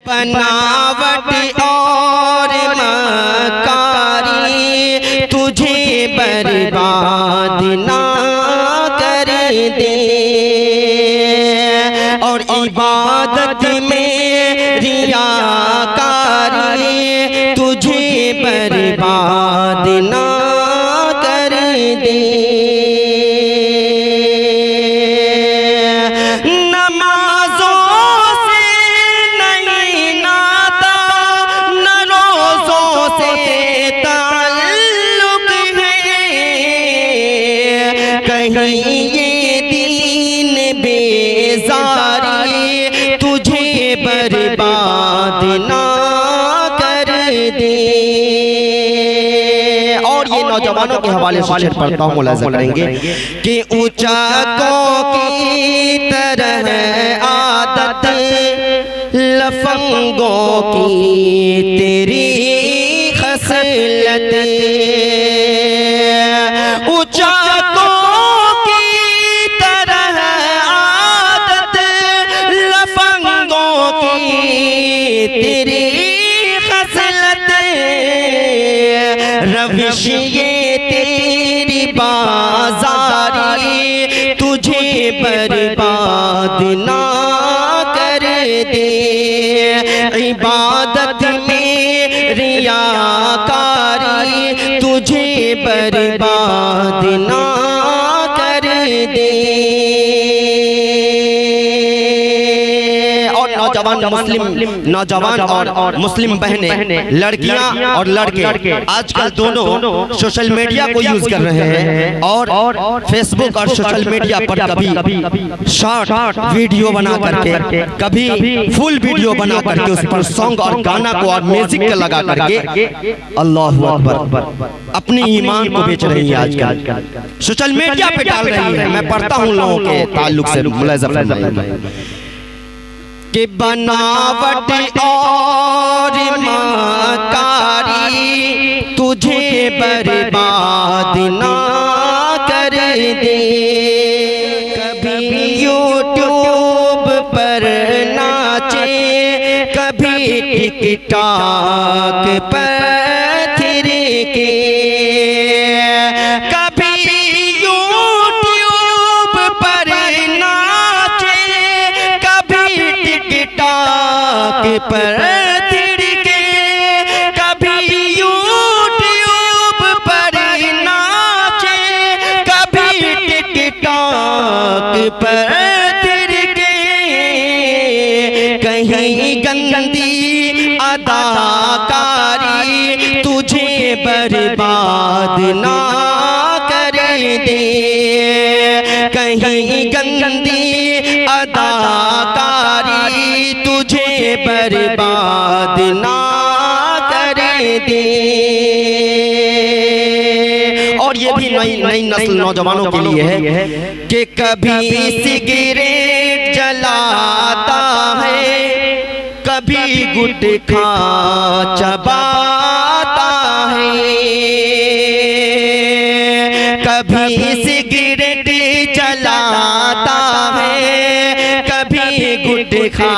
बनावट और मकारी तुझे बर्बाद ना कर दे, और इबादत में रियाकारी तुझे बर्बाद ना कर दे। कहीं ये दीन बेजारी तुझे बर्बाद ना कर दे। और ये नौजवानों के हवाले से शेर पढ़ता हूँ, मुलाज़ा करेंगे कि ऊंचा को की तरह आदत लफंगों की तेरी खसलत, ऊंचा तेरी खसलत, रविश ये तेरी बाजारी तुझे बर्बाद ना कर दे। इबादत में रियाकारी तुझे बर्बाद ना कर दे। नौजवान और मुस्लिम बहनें, लड़कियां और लड़के आजकल दोनों सोशल मीडिया को यूज कर रहे हैं और फेसबुक और सोशल मीडिया पर कभी शॉर्ट वीडियो बना करके, कभी फुल वीडियो बना करके उस पर सॉन्ग और गाना को और म्यूजिक के लगा करके अल्लाह अकबर अपनी ईमान को बेच रही है। आजकल सोशल मीडिया पे डाल रही है। मैं पढ़ता हूँ लोगों के ताल्लुक से, मुलाज़ा फरमाइए कि बनावट और मकारी तुझे बर्बाद ना कर दे। कभी यूट्यूब पर नाचे, कभी टिकटॉक पर थिरके, कभी यूट्यूब पर नाचे, कभी टिकटॉक पर थिरके, कभी यूट्यूब पर नाचे, कभी टिकटॉक पर थिरके। कहीं गंदी अदाकारी तुझे बर्बाद ना कर दे, कहीं गंदी अदाकारी तुझे बर्बाद ना कर दे। और ये भी नई नस्ल नौजवानों के लिए है कि कभी सिगरेट जलाता है, कभी गुटखा चबाता है, कभी सिगरेट जलाता है, कभी गुटखा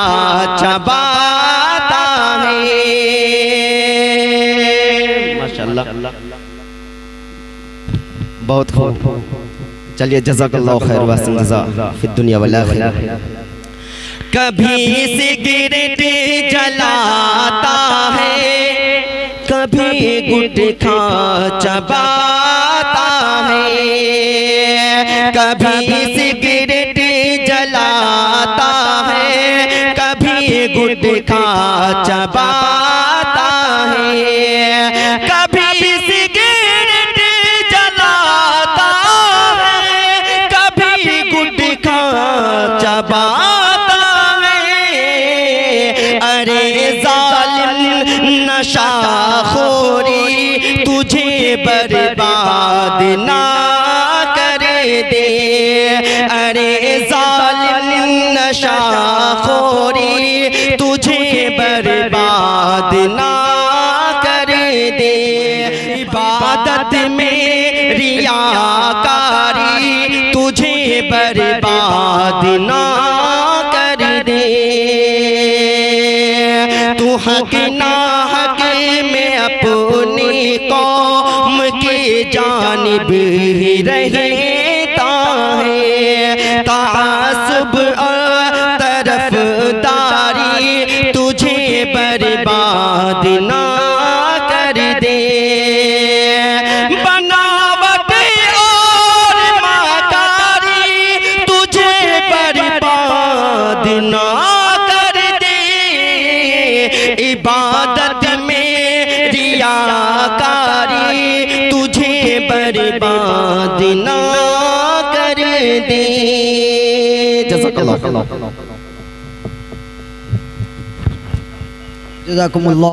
चबाता है। माशाअल्लाह, बहुत खूब। चलिए, जज़ाकल्लाहु खैर व अहसन जज़ा फिद दुनिया वल आखिरह। कभी सिगरेट जलाता है, कभी गुटखा चबाता है, कभी सिगरेट जलाता है, कभी गुटखा चबाता है, कभी सिगरेट जलाता है, कभी गुटखा चबाता है। अरे जालिम नशाखोरी तुझे बर्बाद ना कर दे। अरे जालिम नशाखोरी तुझे बर्बाद ना कर दे। इबादत में रियाकारी तुझे बर्बाद ना कर दे। तू हक ना हक में अपनी कौम की जानिब ही रहता है। तासुब और तरफदारी तुझे बर्बाद ना कर दे। बनावट और मकारी तुझे बर्बाद ना कर दे। इबादत में रियाकारी तुझे बर्बाद ना कर दे। जज़ाकल्लाह।